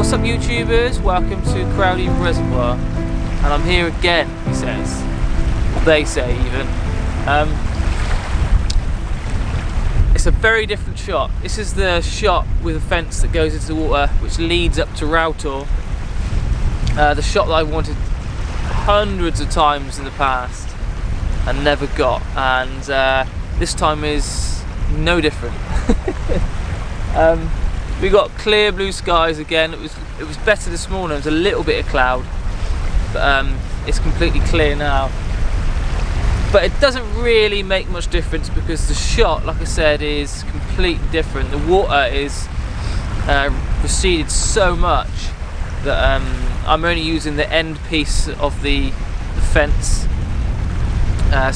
What's up YouTubers, welcome to Crowdy Reservoir, and I'm here again, he says, or they say even. It's a very different shot. This is the shot with a fence that goes into the water which leads up to Routor. The shot that I wanted hundreds of times in the past and never got, and this time is no different. We got clear blue skies again. It was better this morning. There was a little bit of cloud, but it's completely clear now. But it doesn't really make much difference because the shot, like I said, is completely different. The water is receded so much that I'm only using the end piece of the fence,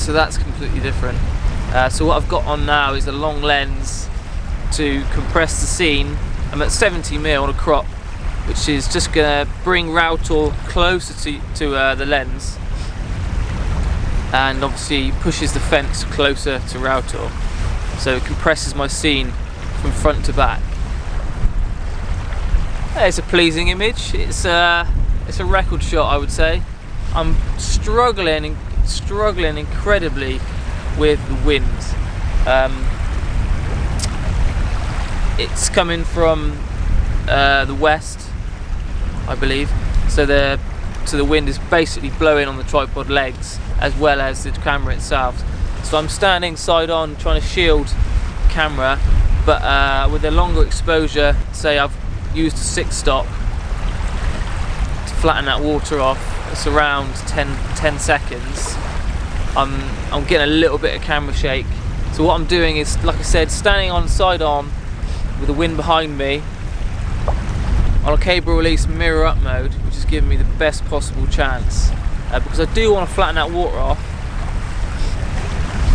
so that's completely different. So what I've got on now is a long lens to compress the scene. I'm at 70mm on a crop, which is just going to bring Routor closer to the lens, and obviously pushes the fence closer to Routor, so it compresses my scene from front to back. It's a pleasing image. It's a record shot, I would say. I'm struggling incredibly with the wind. It's coming from the west, I believe, so the wind is basically blowing on the tripod legs as well as the camera itself. So I'm standing side on trying to shield the camera, but with a longer exposure, say I've used a 6-stop to flatten that water off. It's around 10 seconds. I'm getting a little bit of camera shake. So what I'm doing is, like I said, standing on side on with the wind behind me on a cable release mirror up mode, which is giving me the best possible chance, because I do want to flatten that water off,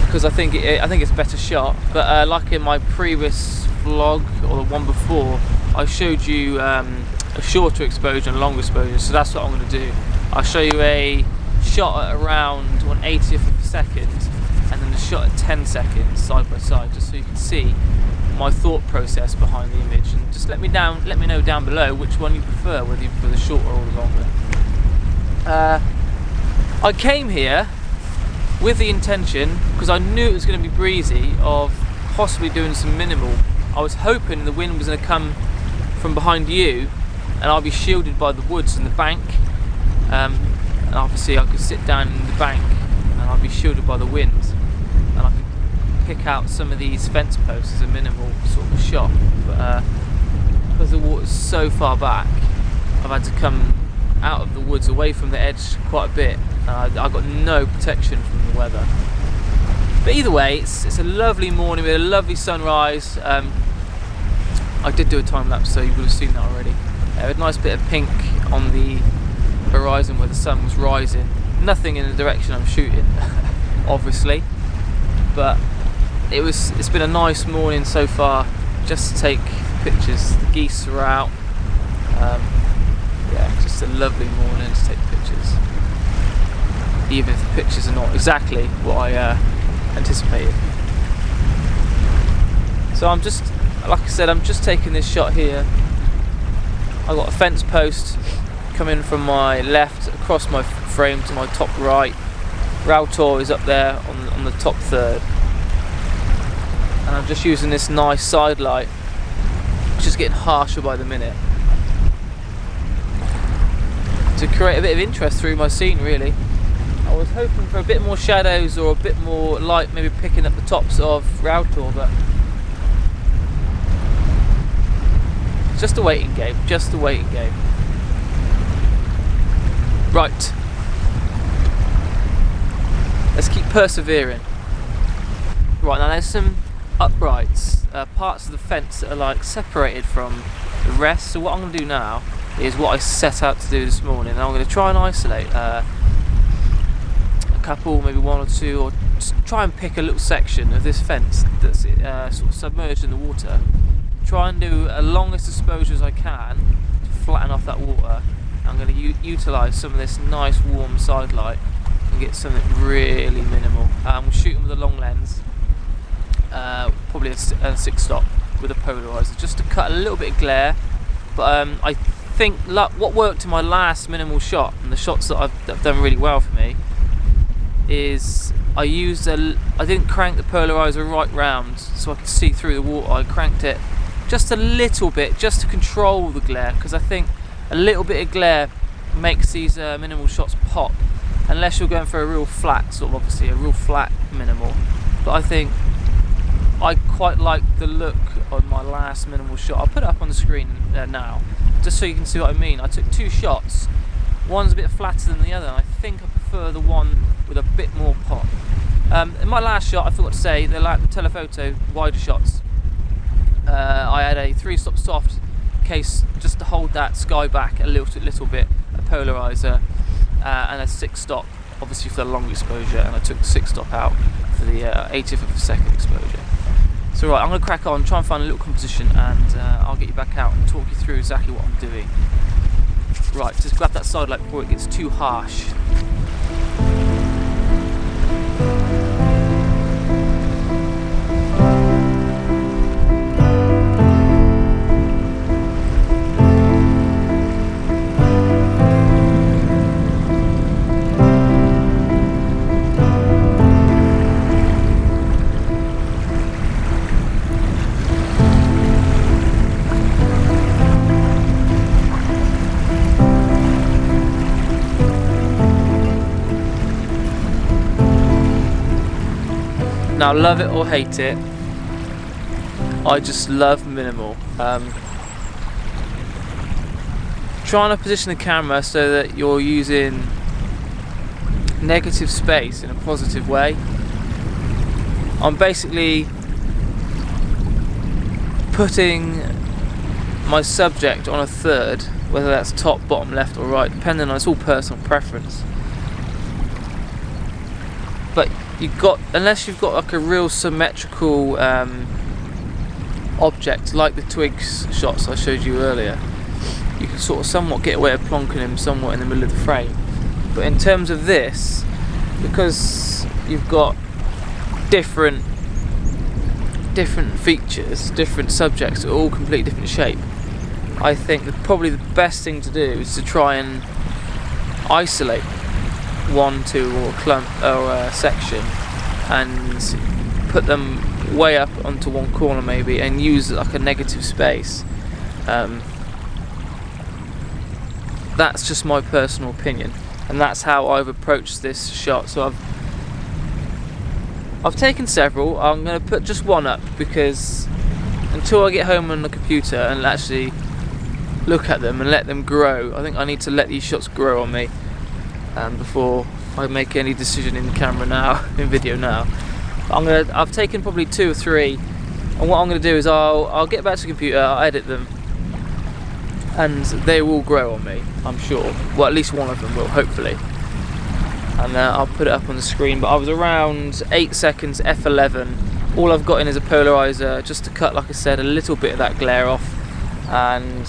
because I think it's a better shot. But like in my previous vlog or the one before, I showed you a shorter exposure and longer exposure, so that's what I'm going to do. I'll show you a shot at around 1/80th of a second and then a shot at 10 seconds side by side, just so you can see my thought process behind the image, and just let me know down below which one you prefer, whether you prefer the shorter or the longer. I came here with the intention, because I knew it was going to be breezy, of possibly doing some minimal. I was hoping the wind was going to come from behind you and I'll be shielded by the woods and the bank, and obviously I could sit down in the bank and I'll be shielded by the wind, and I could pick out some of these fence posts as a minimal sort of shot. But because the water's so far back, I've had to come out of the woods away from the edge quite a bit. I've got no protection from the weather. But either way, it's a lovely morning with a lovely sunrise. I did do a time lapse, so you would have seen that already. A nice bit of pink on the horizon where the sun was rising. Nothing in the direction I'm shooting, obviously, but it's been a nice morning so far, just to take pictures. The geese are out. Yeah, just a lovely morning to take pictures, even if the pictures are not exactly what I anticipated. So I'm just, like I said, I'm just taking this shot here. I've got a fence post coming from my left across my frame to my top right. Routor is up there on the top third, and I'm just using this nice side light, which is getting harsher by the minute, to create a bit of interest through my scene, really. I was hoping for a bit more shadows or a bit more light, maybe picking up the tops of Routor, but it's just a waiting game, Right, let's keep persevering. Right, now there's some uprights, parts of the fence that are like separated from the rest, so what I'm going to do now is what I set out to do this morning, and I'm going to try and isolate a couple, maybe one or two, or just try and pick a little section of this fence that's sort of submerged in the water. Try and do a longest exposure as I can to flatten off that water. I'm going to utilise some of this nice warm side light and get something really minimal. I'm shooting with a long lens, probably a 6-stop with a polarizer, just to cut a little bit of glare. But I think what worked in my last minimal shot, and the shots that have done really well for me, is I didn't crank the polarizer right round so I could see through the water. I cranked it just a little bit, just to control the glare, because I think a little bit of glare makes these minimal shots pop, unless you're going for a real flat, sort of obviously a real flat minimal. But I think I quite like the look on my last minimal shot. I'll put it up on the screen now, just so you can see what I mean. I took 2 shots, one's a bit flatter than the other, and I think I prefer the one with a bit more pop. In my last shot, I forgot to say, they're like the telephoto wider shots. I had a 3-stop soft case just to hold that sky back a little bit, a polarizer, and a 6-stop, obviously for the long exposure, and I took the 6-stop out for the 80th of a second exposure. So right, I'm going to crack on, try and find a little composition, and I'll get you back out and talk you through exactly what I'm doing. Right, just grab that side light before it gets too harsh. Now, love it or hate it, I just love minimal. Trying to position the camera so that you're using negative space in a positive way. I'm basically putting my subject on a third, whether that's top, bottom, left or right, depending on, it's all personal preference. But unless you've got like a real symmetrical object like the twigs shots I showed you earlier, you can sort of somewhat get away with plonking him somewhat in the middle of the frame. But in terms of this, because you've got different features, different subjects, all completely different shape, I think that probably the best thing to do is to try and isolate one, two, or clump or a section, and put them way up onto one corner maybe, and use like a negative space. That's just my personal opinion, and that's how I've approached this shot. So I've taken several. I'm going to put just one up, because until I get home on the computer and actually look at them and let them grow, I think I need to let these shots grow on me before I make any decision in camera now, in video now. I've taken probably 2 or 3, and what I'm going to do is I'll get back to the computer, I'll edit them, and they will grow on me, I'm sure. Well, at least one of them will, hopefully. And I'll put it up on the screen. But I was around 8 seconds f11. All I've got in is a polarizer, just to cut, like I said, a little bit of that glare off, and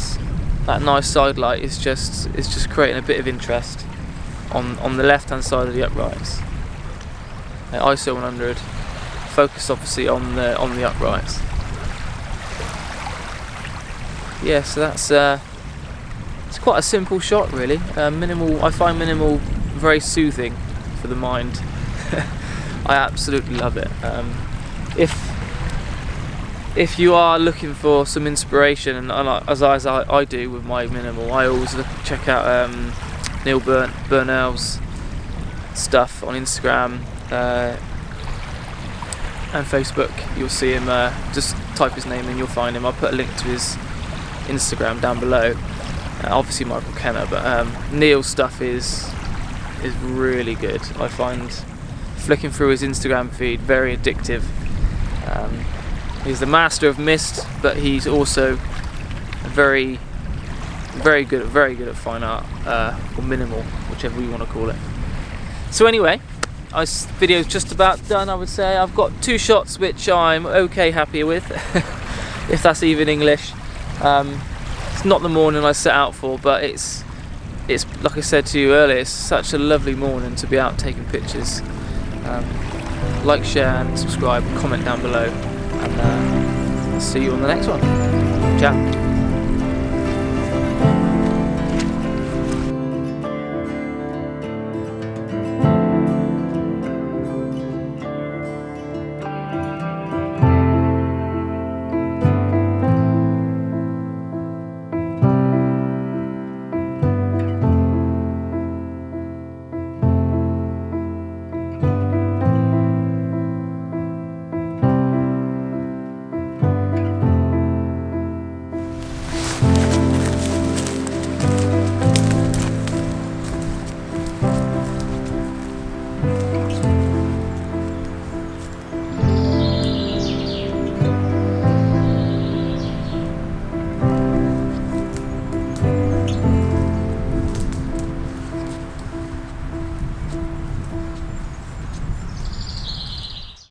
that nice side light is just creating a bit of interest on the left hand side of the uprights. ISO 100, focused obviously on the uprights. Yeah, so that's it's quite a simple shot really. Minimal. I find minimal very soothing for the mind. I absolutely love it. If you are looking for some inspiration, and as I do with my minimal, I always check out Neil Burnell's stuff on Instagram and Facebook. You'll see him, just type his name in, you'll find him. I'll put a link to his Instagram down below. Obviously Michael Kenner, but Neil's stuff is really good. I find flicking through his Instagram feed very addictive. He's the master of mist, but he's also very good at fine art, or minimal, whichever you want to call it. So anyway, this video's just about done, I would say. I've got 2 shots which I'm okay happy with, if that's even English. It's not the morning I set out for, but it's like I said to you earlier, it's such a lovely morning to be out taking pictures. Like, share and subscribe, comment down below, and I'll see you on the next one. Ciao.